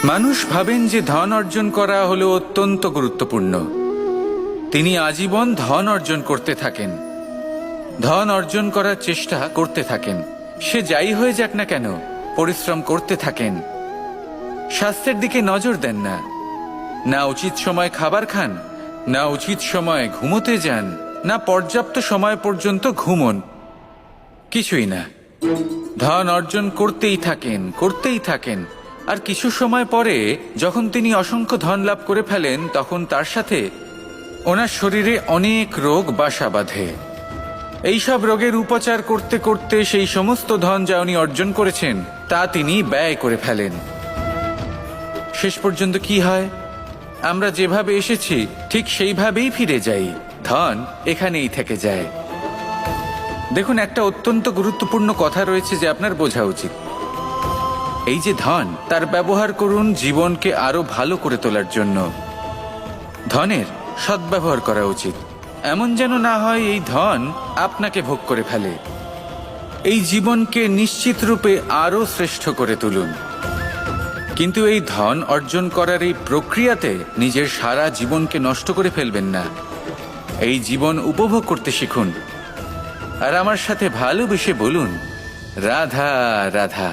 মানুষ ভাবেন যে ধন অর্জন করা হলো অত্যন্ত গুরুত্বপূর্ণ। তিনি আজীবন ধন অর্জন করতে থাকেন, ধন অর্জন করার চেষ্টা করতে থাকেন। সে যাই হয়ে যাক না কেন, পরিশ্রম করতে থাকেন। স্বাস্থ্যের দিকে নজর দেন না, না উচিত সময় খাবার খান, না উচিত সময় ঘুমোতে যান, না পর্যাপ্ত সময় পর্যন্ত ঘুমন, কিছুই না। ধন অর্জন করতেই থাকেন, করতেই থাকেন। আর কিছু সময় পরে যখন তিনি অসংখ্য ধন লাভ করে ফেলেন, তখন তার সাথে ওনার শরীরে অনেক রোগ বাসা বাঁধে। এইসব রোগের উপচার করতে করতে সেই সমস্ত ধন যা উনি অর্জন করেছেন তা তিনি ব্যয় করে ফেলেন। শেষ পর্যন্ত কি হয়? আমরা যেভাবে এসেছি ঠিক সেইভাবেই ফিরে যাই, ধন এখানেই থেকে যায়। দেখুন, একটা অত্যন্ত গুরুত্বপূর্ণ কথা রয়েছে যে আপনার বোঝা উচিত। এই যে ধন, তার ব্যবহার করুন জীবনকে আরো ভালো করে তোলার জন্য। ধনের সদ্ব্যবহার করা উচিত, এমন যেন না হয় এই ধন আপনাকে ভোগ করে ফেলে। এই জীবনকে নিশ্চিত রূপে আরো শ্রেষ্ঠ করে তুলুন। কিন্তু এই ধন অর্জন করার এই প্রক্রিয়াতে নিজের সারা জীবনকে নষ্ট করে ফেলবেন না। এই জীবন উপভোগ করতে শিখুন। আর আমার সাথে ভালোবেসে বলুন, রাধা রাধা।